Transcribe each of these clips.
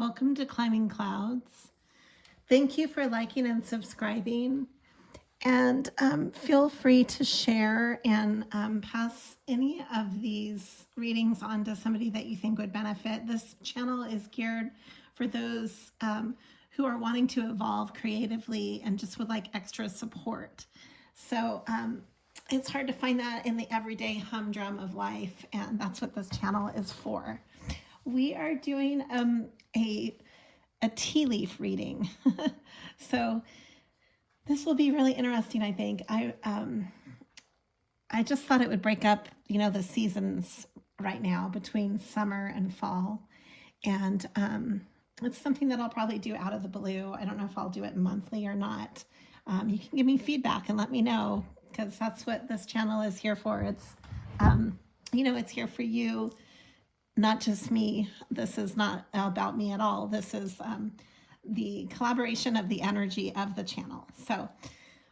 Welcome to Climbing Clouds. Thank you for liking and subscribing. And feel free to share and pass any of these readings on to somebody that you think would benefit. This channel is geared for those who are wanting to evolve creatively and just would like extra support. So it's hard to find that in the everyday humdrum of life, and that's what this channel is for. We are doing a tea leaf reading. So this will be really interesting, I think. I just thought it would break up, the seasons right now between summer and fall. And it's something that I'll probably do out of the blue. I don't know if I'll do it monthly or not. You can give me feedback and let me know, because that's what this channel is here for. It's, it's here for you, not just me. This is not about me at all. This is the collaboration of the energy of the channel. So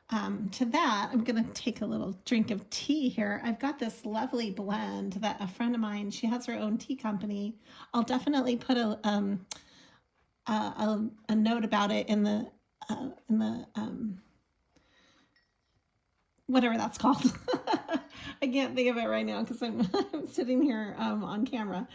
to that, I'm going to take a little drink of tea here. I've got this lovely blend that a friend of mine, she has her own tea company. I'll definitely put a note about it in the whatever that's called. I can't think of it right now because I'm sitting here on camera.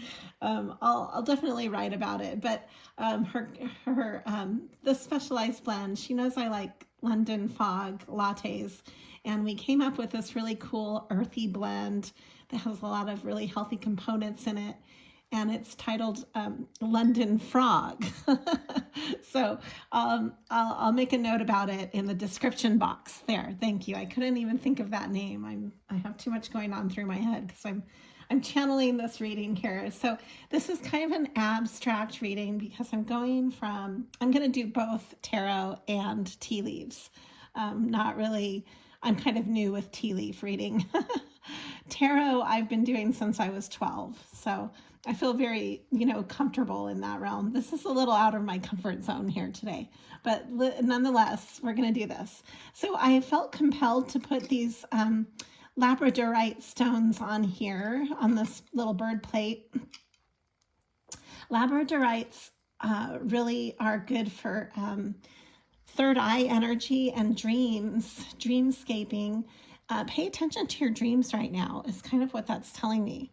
I'll definitely write about it. But the specialized blend, she knows I like London fog lattes, and we came up with this really cool earthy blend that has a lot of really healthy components in it. And it's titled London Frog. So I'll make a note about it in the description box there. Thank you. I couldn't even think of that name. I have too much going on through my head because I'm channeling this reading here. So this is kind of an abstract reading because I'm going to do both tarot and tea leaves. Not really, I'm kind of new with tea leaf reading. Tarot I've been doing since I was 12. So I feel very, comfortable in that realm. This is a little out of my comfort zone here today, but nonetheless, we're going to do this. So I felt compelled to put these labradorite stones on here on this little bird plate. Labradorites really are good for third eye energy and dreamscaping. Pay attention to your dreams right now is kind of what that's telling me.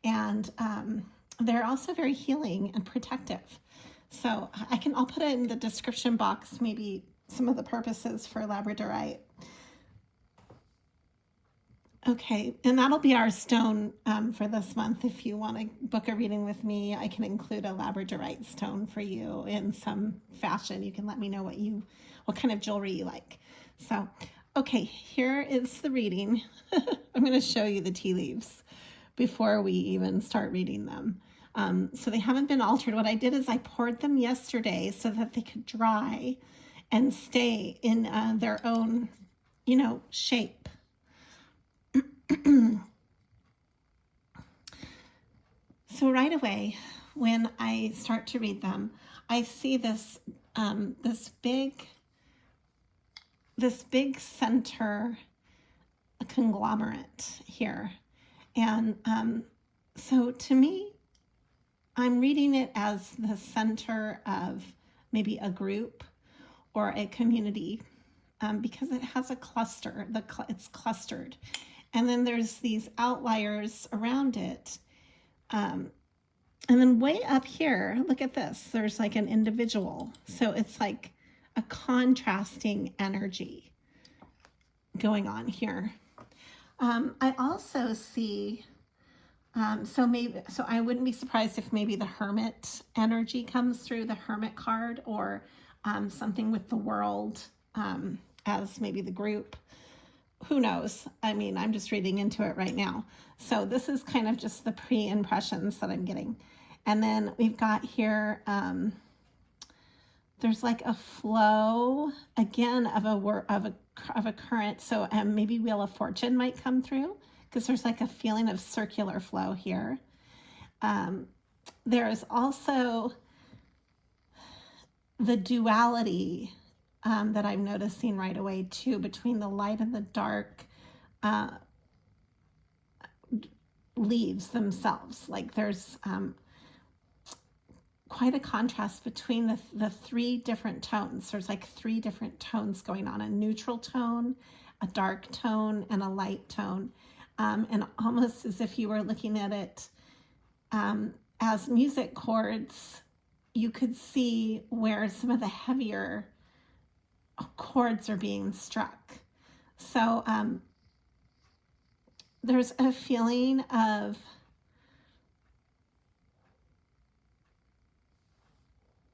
And they're also very healing and protective. So I'll put it in the description box, maybe some of the purposes for labradorite. Okay, and that'll be our stone for this month. If you want to book a reading with me, I can include a labradorite stone for you in some fashion. You can let me know what kind of jewelry you like. So, okay, here is the reading. I'm going to show you the tea leaves before we even start reading them. So they haven't been altered. What I did is I poured them yesterday so that they could dry and stay in their own, shape. So right away, when I start to read them, I see this big center conglomerate here. And so to me, I'm reading it as the center of maybe a group or a community because it has a cluster. It's clustered. And then there's these outliers around it. And then way up here, look at this. There's like an individual. So it's like a contrasting energy going on here. I also see, so I wouldn't be surprised if maybe the Hermit energy comes through, the Hermit card, or something with the world as maybe the group. Who knows? I mean, I'm just reading into it right now. So this is kind of just the pre-impressions that I'm getting. And then we've got here, there's like a flow again of a current. So maybe Wheel of Fortune might come through because there's like a feeling of circular flow here. There's also the duality that I'm noticing right away too, between the light and the dark leaves themselves. Like there's quite a contrast between the three different tones. There's like three different tones going on: a neutral tone, a dark tone, and a light tone. And almost as if you were looking at it as music chords, you could see where some of the heavier chords are being struck. So there's a feeling of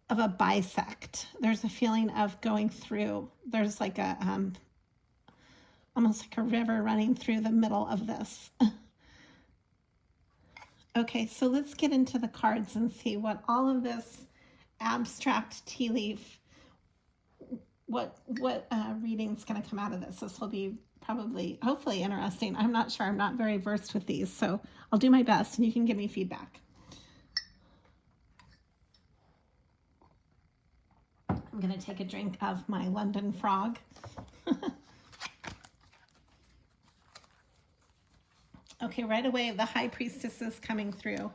a bisect. There's a feeling of going through. There's like a almost like a river running through the middle of this. Okay, so let's get into the cards and see what all of this abstract tea leaf, what reading's going to come out of this. This will be probably, hopefully interesting. I'm not sure. I'm not very versed with these, so I'll do my best and you can give me feedback. I'm going to take a drink of my London Frog. Okay, right away, the High Priestess is coming through.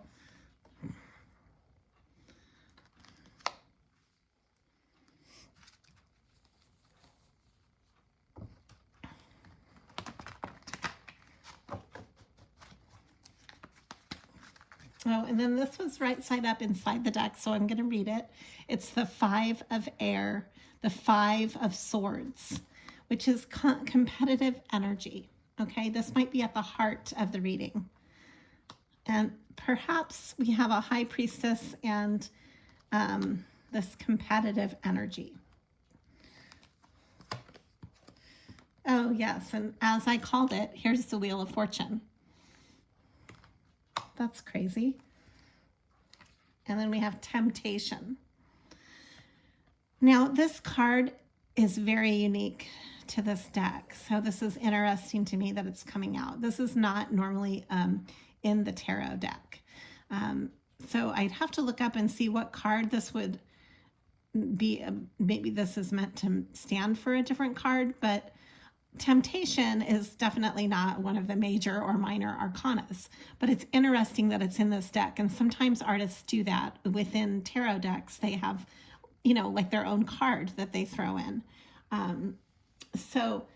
Oh, and then this was right side up inside the deck, so I'm going to read it. It's the Five of Air, the Five of Swords, which is competitive energy. Okay, this might be at the heart of the reading. And perhaps we have a High Priestess and this competitive energy. Oh, yes, and as I called it, here's the Wheel of Fortune. That's crazy. And then we have Temptation. Now, this card is very unique to this deck. So this is interesting to me that it's coming out. This is not normally in the tarot deck. So I'd have to look up and see what card this would be. Maybe this is meant to stand for a different card, but Temptation is definitely not one of the major or minor arcanas, but it's interesting that it's in this deck. And sometimes artists do that within tarot decks. They have, you know, like their own card that they throw in. So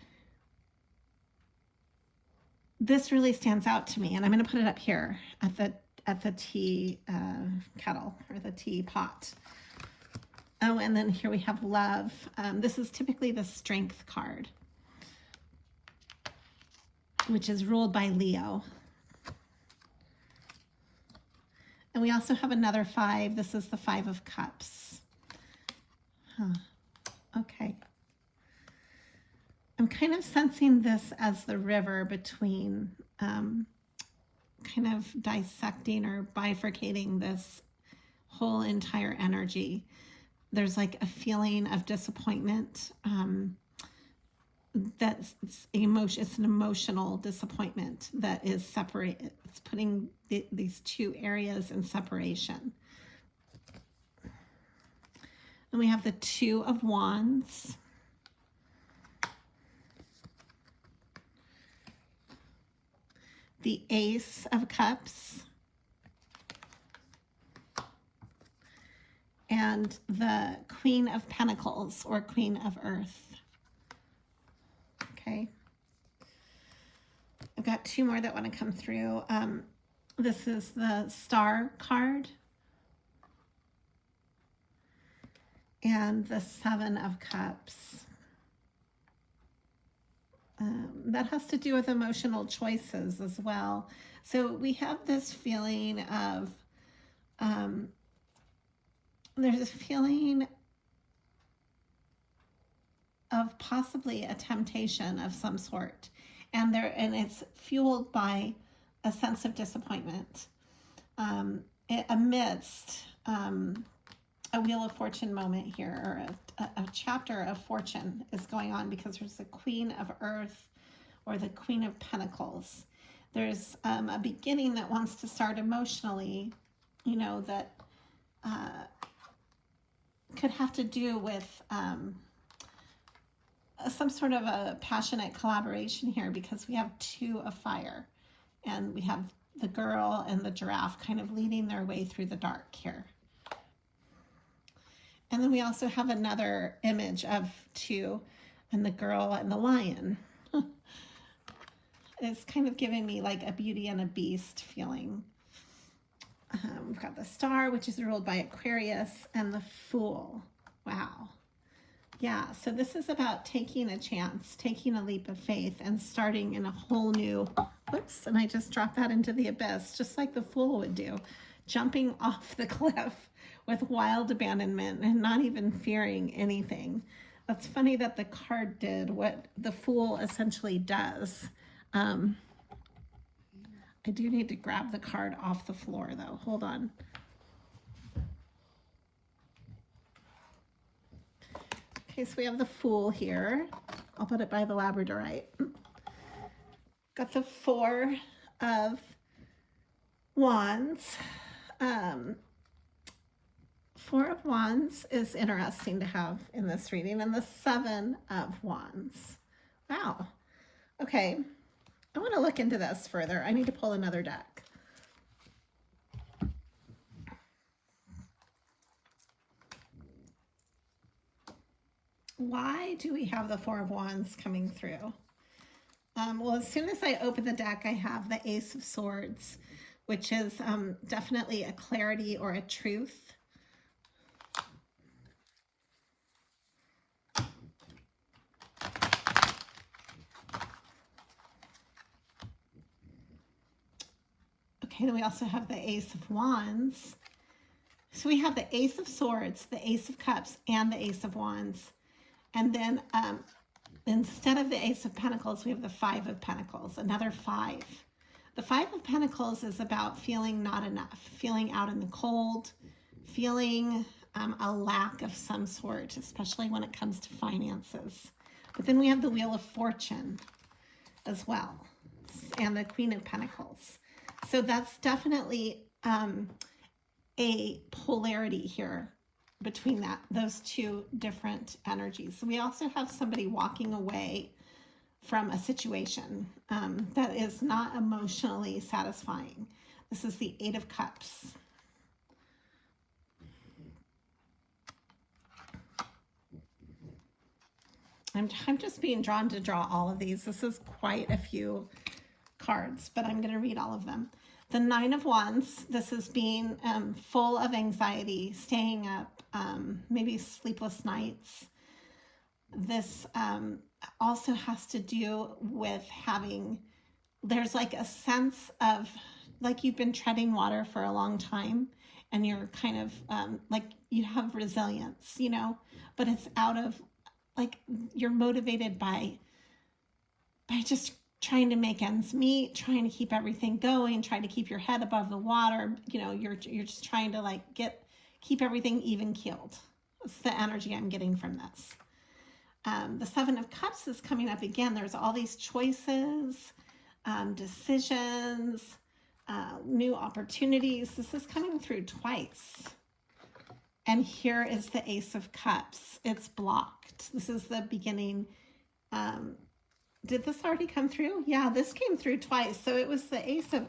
this really stands out to me, and I'm going to put it up here at the tea kettle or the tea pot. Oh, and then here we have Love. This is typically the Strength card, which is ruled by Leo. And we also have another 5. This is the 5 of Cups. Huh. Okay. I'm kind of sensing this as the river between kind of dissecting or bifurcating this whole entire energy. There's like a feeling of disappointment. That's emotion. It's an emotional disappointment that is separated. It's putting these two areas in separation. And we have the 2 of Wands. The Ace of Cups. And the Queen of Pentacles or Queen of Earth. Okay. I've got 2 more that want to come through. This is the Star card. And the 7 of Cups. That has to do with emotional choices as well. So we have this feeling of, there's a feeling of possibly a temptation of some sort. And it's fueled by a sense of disappointment amidst a Wheel of Fortune moment here, or a chapter of fortune is going on, because there's the Queen of Earth or the Queen of Pentacles. There's a beginning that wants to start emotionally, you know, that could have to do with some sort of a passionate collaboration here, because we have 2 of Fire, and we have the girl and the giraffe kind of leading their way through the dark here. And then we also have another image of two, and the girl and the lion. It's kind of giving me like a Beauty and a Beast feeling. We've got the Star, which is ruled by Aquarius, and the Fool. Wow. Yeah, so this is about taking a chance, taking a leap of faith, and starting in a whole new, whoops, and I just dropped that into the abyss, just like the Fool would do, jumping off the cliff with wild abandonment and not even fearing anything. That's funny that the card did what the Fool essentially does. I do need to grab the card off the floor though. Hold on. Okay, so we have the Fool here. I'll put it by the labradorite. Got the Four of Wands. Four of Wands is interesting to have in this reading, and the Seven of Wands. Wow. Okay, I want to look into this further. I need to pull another deck. Why do we have the Four of Wands coming through? Well, as soon as I open the deck, I have the Ace of Swords, which is definitely a clarity or a truth. Okay, then we also have the Ace of Wands. So we have the Ace of Swords, the Ace of Cups, and the Ace of Wands. And then instead of the Ace of Pentacles, we have the Five of Pentacles, another five. The Five of Pentacles is about feeling not enough, feeling out in the cold, feeling a lack of some sort, especially when it comes to finances. But then we have the Wheel of Fortune as well, and the Queen of Pentacles. So that's definitely a polarity here between those two different energies. So we also have somebody walking away from a situation that is not emotionally satisfying. This is the Eight of Cups. I'm just being drawn to draw all of these. This is quite a few cards, but I'm going to read all of them. The Nine of Wands, this is being full of anxiety, staying up, maybe sleepless nights. This also has to do with there's like a sense of like you've been treading water for a long time and you're kind of like you have resilience, you know, but it's out of like you're motivated by just trying to make ends meet, trying to keep everything going, trying to keep your head above the water. You know, you're just trying to like keep everything even keeled. That's the energy I'm getting from this. The Seven of Cups is coming up again. There's all these choices, decisions, new opportunities. This is coming through twice. And here is the Ace of Cups. It's blocked. This is the beginning. Did this already come through? Yeah, this came through twice. So it was the Ace of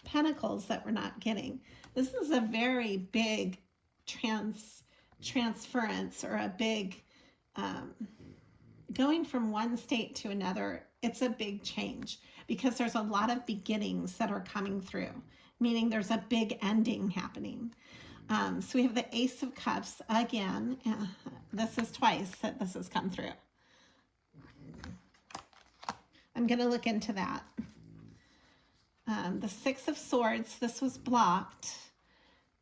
Pentacles that we're not getting. This is a very big transference or a big going from one state to another. It's a big change because there's a lot of beginnings that are coming through, meaning there's a big ending happening. So we have the Ace of Cups again. This is twice that this has come through. I'm going to look into that. The Six of Swords, this was blocked.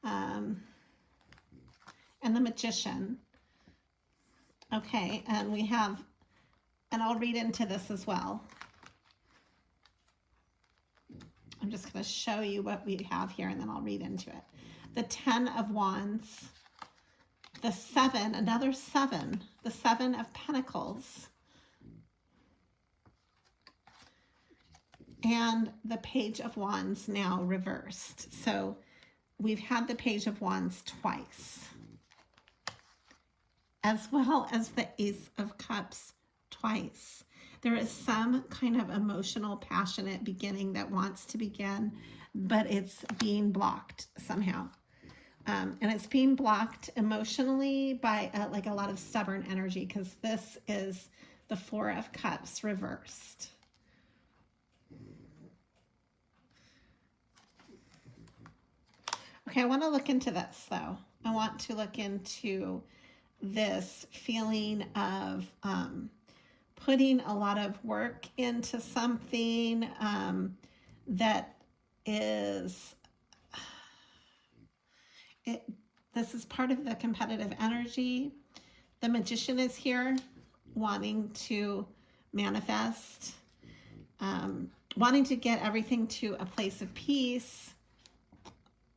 And the Magician. Okay, and we have, and I'll read into this as well. I'm just going to show you what we have here, and then I'll read into it. The Ten of Wands. The Seven, another Seven. The Seven of Pentacles. And the Page of Wands now reversed. So we've had the Page of Wands twice, as well as the Ace of Cups twice. There is some kind of emotional, passionate beginning that wants to begin, but it's being blocked somehow. And it's being blocked emotionally by like a lot of stubborn energy, because this is the Four of Cups reversed. Okay, I want to look into this though. I want to look into this feeling of putting a lot of work into something that is, this is part of the competitive energy. The Magician is here wanting to manifest, wanting to get everything to a place of peace,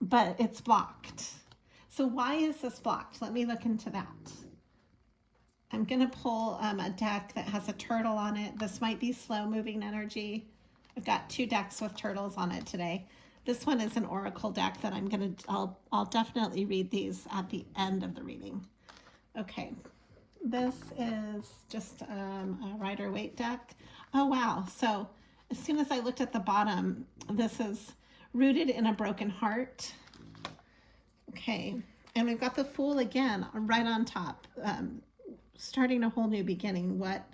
but it's blocked. So why is this blocked? Let me look into that. I'm going to pull a deck that has a turtle on it. This might be slow moving energy. I've got 2 decks with turtles on it today. This one is an oracle deck that I'll definitely read these at the end of the reading. Okay, this is just a Rider-Waite deck. Oh wow, so as soon as I looked at the bottom, this is rooted in a broken heart. Okay, and we've got the Fool again right on top, starting a whole new beginning. What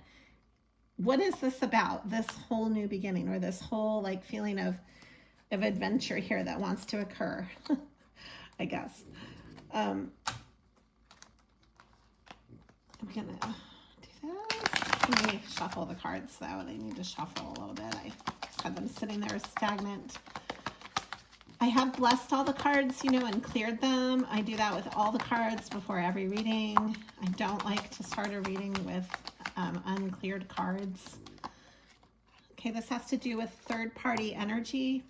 is this about, this whole new beginning, or this whole like feeling of adventure here that wants to occur? I guess. I'm gonna do this. Let me shuffle the cards though. They need to shuffle a little bit. I had them sitting there stagnant. I have blessed all the cards, you know, and cleared them. I do that with all the cards before every reading. I don't like to start a reading with uncleared cards. Okay, this has to do with third-party energy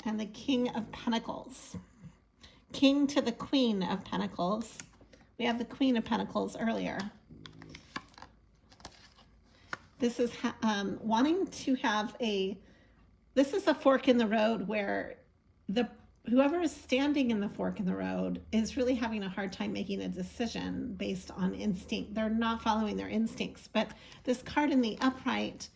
and the King of Pentacles. King to the Queen of Pentacles. We have the Queen of Pentacles earlier. This is wanting to have this is a fork in the road where whoever is standing in the fork in the road is really having a hard time making a decision based on instinct. They're not following their instincts, but this card in the upright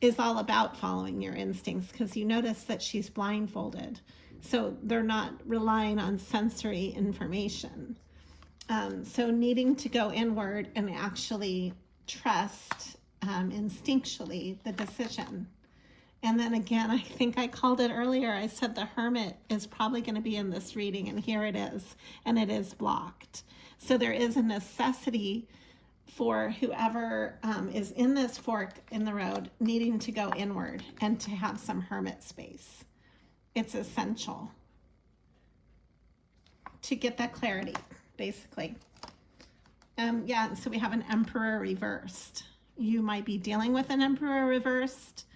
is all about following your instincts, because you notice that she's blindfolded. So they're not relying on sensory information. So needing to go inward and actually trust instinctually the decision. And then again, I think I called it earlier. I said the Hermit is probably going to be in this reading, and here it is, and it is blocked. So there is a necessity for whoever is in this fork in the road needing to go inward and to have some hermit space. It's essential to get that clarity, basically. Yeah, so we have an Emperor reversed. You might be dealing with an Emperor reversed.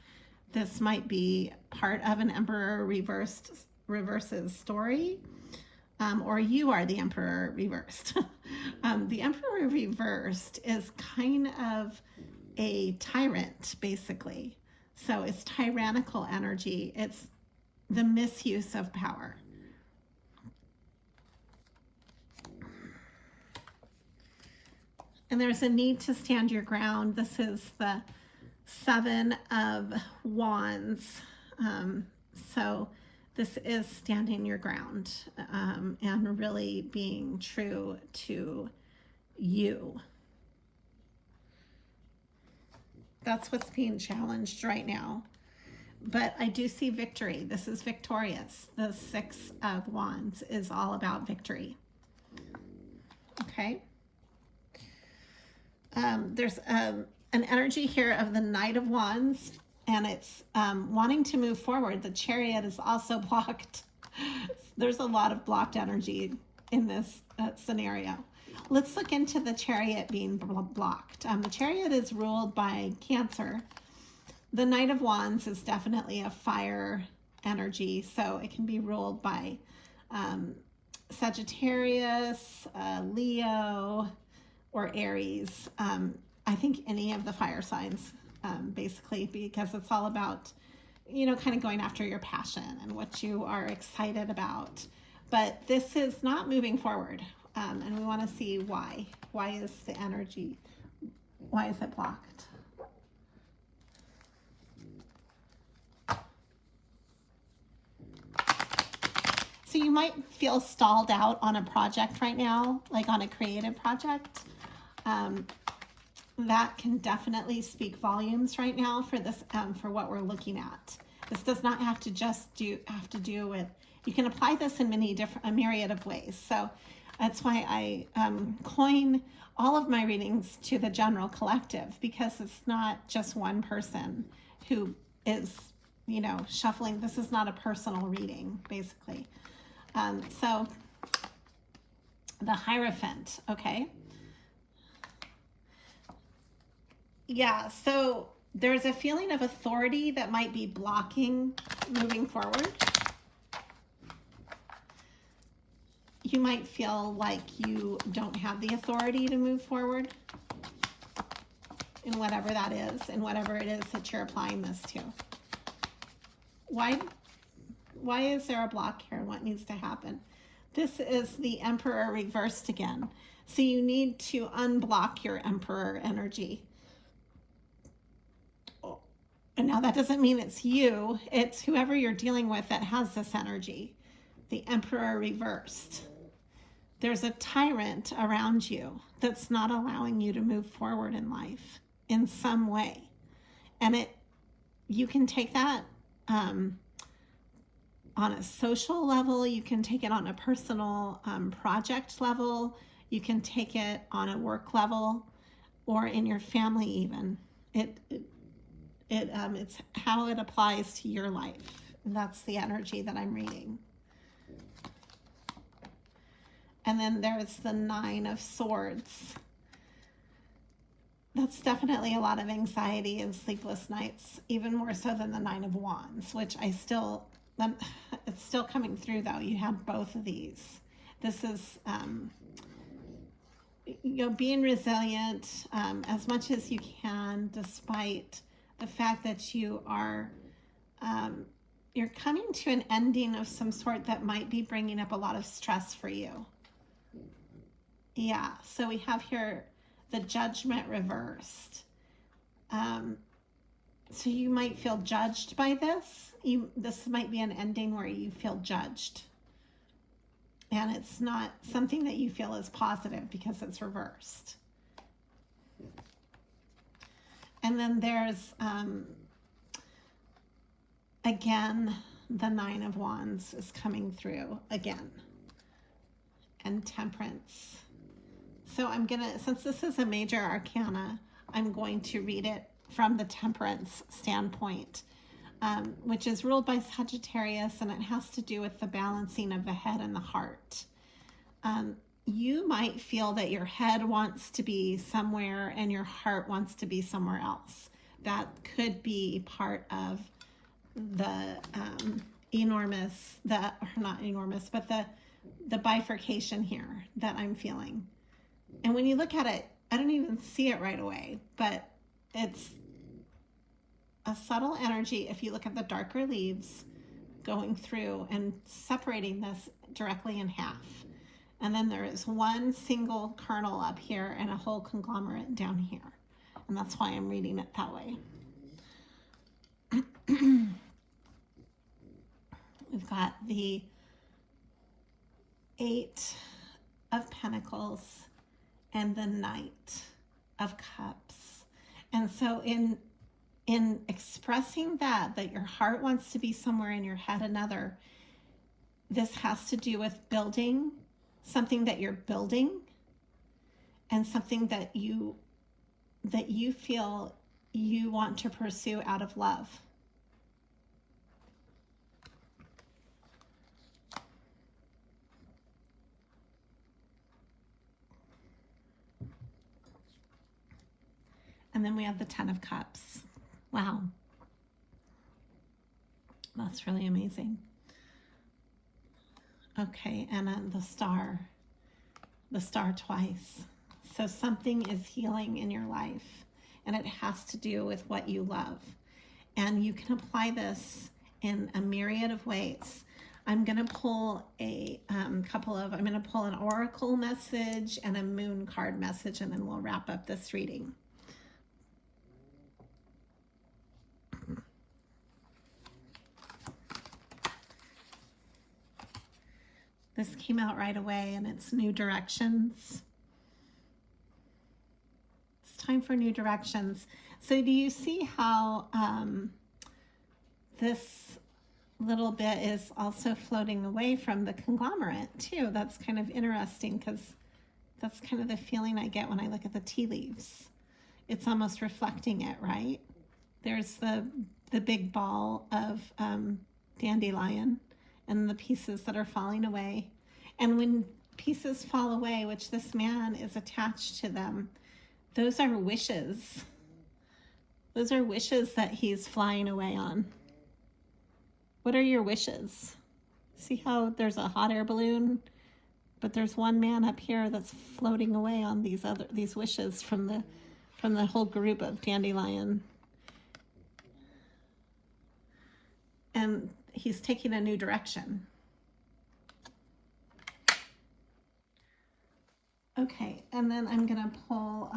This might be part of an Emperor reverses story, or you are the Emperor reversed. The Emperor reversed is kind of a tyrant, basically. So it's tyrannical energy. It's the misuse of power. And there's a need to stand your ground. This is the 7 of Wands. So this is standing your ground and really being true to you. That's what's being challenged right now. But I do see victory. This is victorious. The 6 of Wands is all about victory. Okay. There's an energy here of the Knight of Wands, and it's wanting to move forward. The Chariot is also blocked. There's a lot of blocked energy in this scenario. Let's look into the Chariot being blocked. The Chariot is ruled by Cancer. The Knight of Wands is definitely a fire energy, so it can be ruled by Sagittarius, Leo, or Aries. I think any of the fire signs, basically, because it's all about, you know, kind of going after your passion and what you are excited about. But this is not moving forward, and we want to see why. Why is the energy, why is it blocked? So So you might feel stalled out on a project right now, like on a creative project. That can definitely speak volumes right now for this, for what we're looking at. This does not have to just have to do with, you can apply this in a myriad of ways. So that's why I coin all of my readings to the general collective, because it's not just one person who is, you know, shuffling. This is not a personal reading, basically. So the Hierophant, okay. Yeah, so there's a feeling of authority that might be blocking moving forward. You might feel like you don't have the authority to move forward in whatever that is, and whatever it is that you're applying this to. Why is there a block here? What needs to happen? This is the Emperor reversed again. So you need to unblock your Emperor energy. And now that doesn't mean it's you, it's whoever you're dealing with that has this energy. The Emperor reversed. There's a tyrant around you that's not allowing you to move forward in life in some way. And you can take that on a social level, you can take it on a personal project level, you can take it on a work level, or in your family even. It's how it applies to your life. And that's the energy that I'm reading. And then there's the Nine of Swords. That's definitely a lot of anxiety and sleepless nights, even more so than the Nine of Wands, which it's still coming through though. You have both of these. This is, you know, being resilient as much as you can, despite the fact that you are, you're coming to an ending of some sort that might be bringing up a lot of stress for you. Yeah, so we have here the Judgment reversed. So you might feel judged by this. This might be an ending where you feel judged. And it's not something that you feel is positive because it's reversed. And then there's, again, the Nine of Wands is coming through again. And Temperance. So I'm gonna, since this is a major arcana, I'm going to read it from the Temperance standpoint, which is ruled by Sagittarius, and it has to do with the balancing of the head and the heart. You might feel that your head wants to be somewhere and your heart wants to be somewhere else. That could be part of the the bifurcation here that I'm feeling. And when you look at it, I don't even see it right away, but it's a subtle energy. If you look at the darker leaves going through and separating this directly in half. And then there is one single kernel up here and a whole conglomerate down here. And that's why I'm reading it that way. We've got the Eight of Pentacles and the Knight of Cups. And so in expressing that your heart wants to be somewhere and your head another, this has to do with building something that you're building and something that you feel you want to pursue out of love. And then we have the Ten of Cups. Wow. That's really amazing. Okay, and then the star twice. So something is healing in your life, and it has to do with what you love. And you can apply this in a myriad of ways. I'm going to pull I'm going to pull an oracle message and a moon card message, and then we'll wrap up this reading. This came out right away, and it's new directions. It's time for new directions. So do you see how this little bit is also floating away from the conglomerate too? That's kind of interesting, because that's kind of the feeling I get when I look at the tea leaves. It's almost reflecting it, right? There's the big ball of dandelion and the pieces that are falling away. And when pieces fall away, which this man is attached to them, those are wishes. Those are wishes that he's flying away on. What are your wishes? See how there's a hot air balloon, but there's one man up here that's floating away on these wishes from the whole group of dandelion. And he's taking a new direction. Okay, and then I'm gonna pull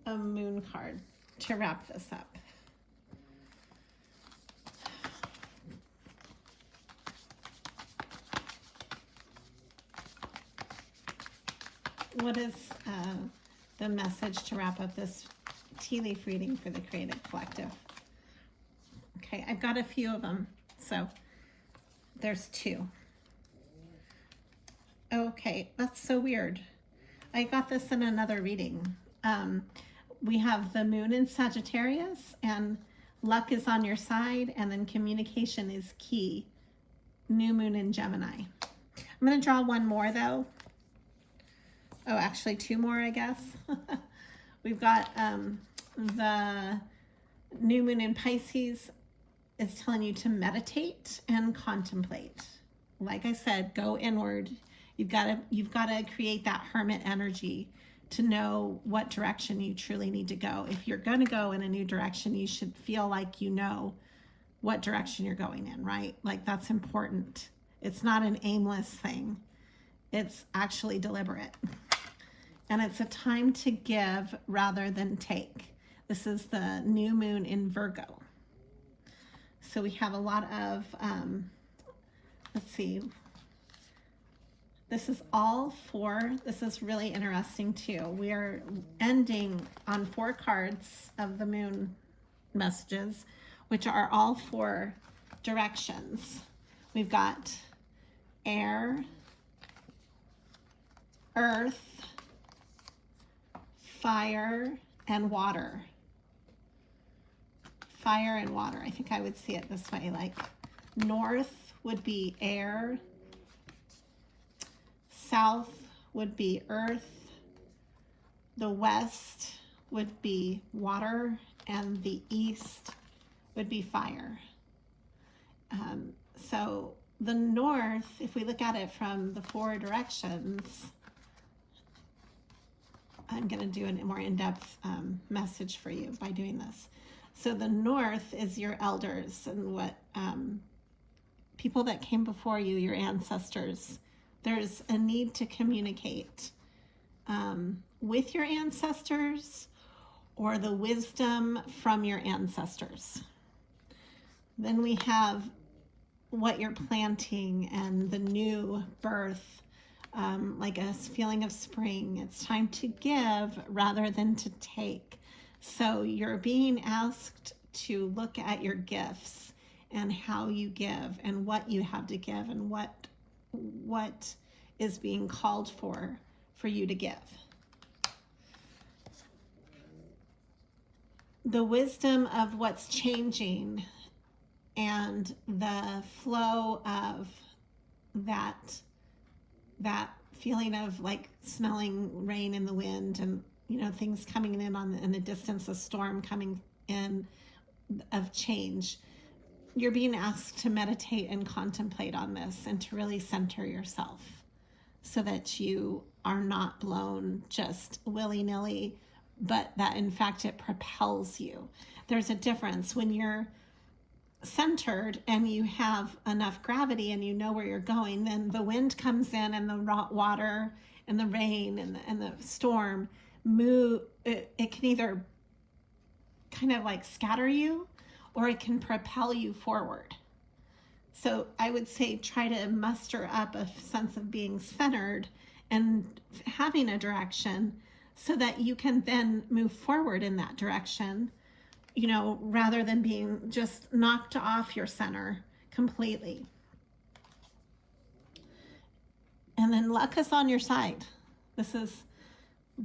a moon card to wrap this up. What is the message to wrap up this tea leaf reading for the Creative Collective? Okay, I've got a few of them, so there's two. Okay, that's so weird. I got this in another reading. We have the moon in Sagittarius, and luck is on your side, and then communication is key. New moon in Gemini. I'm going to draw one more, though. Oh, actually two more, I guess. We've got the new moon in Pisces is telling you to meditate and contemplate. Like I said, go inward. You've got to create that hermit energy to know what direction you truly need to go. If you're going to go in a new direction, you should feel like you know what direction you're going in, right? Like, that's important. It's not an aimless thing. It's actually deliberate. And it's a time to give rather than take. This is the new moon in Virgo. So we have a lot of, let's see. This is all four. This is really interesting too. We are ending on 4 cards of the moon messages, which are all 4 directions. We've got air, earth, fire, and water. Fire and water. I think I would see it this way, like north would be air, south would be earth, the west would be water, and the east would be fire. So the north, if we look at it from the 4 directions, I'm going to do a more in-depth message for you by doing this. So the north is your elders and what people that came before you, your ancestors. There's a need to communicate with your ancestors or the wisdom from your ancestors. Then we have what you're planting and the new birth, like a feeling of spring. It's time to give rather than to take. So you're being asked to look at your gifts and how you give and what you have to give and what is being called for you to give. The wisdom of what's changing and the flow of that feeling of like smelling rain in the wind and, you know, things coming in in the distance, a storm coming in of change. You're being asked to meditate and contemplate on this and to really center yourself so that you are not blown just willy-nilly, but that in fact it propels you. There's a difference when you're centered and you have enough gravity and you know where you're going, then the wind comes in and the water and the rain and the storm move. It can either kind of like scatter you or it can propel you forward. So I would say try to muster up a sense of being centered and having a direction so that you can then move forward in that direction, you know, rather than being just knocked off your center completely. And then luck is on your side. This is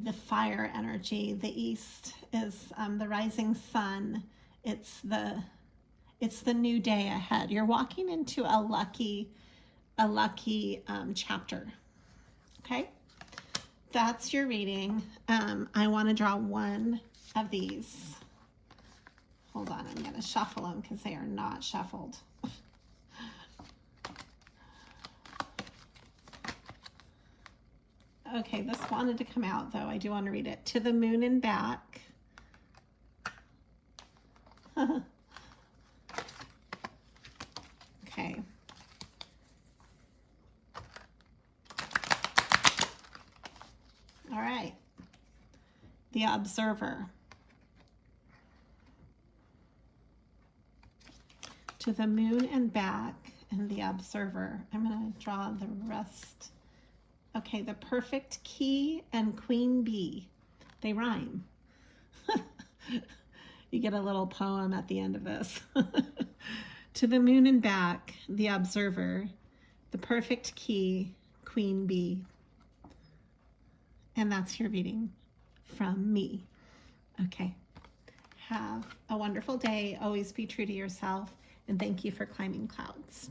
the fire energy. The east is the rising sun. It's the new day ahead. You're walking into a lucky chapter. Okay, that's your reading. I want to draw one of these. Hold on, I'm going to shuffle them because they are not shuffled. Okay, this wanted to come out though. I do want to read it. To the moon and back. Okay. All right. The observer. To the moon and back, and the observer. I'm going to draw the rest. Okay, the perfect key and queen bee. They rhyme. You get a little poem at the end of this. To the moon and back, the observer, the perfect key, queen bee. And that's your reading from me. Okay. Have a wonderful day. Always be true to yourself. And thank you for climbing clouds.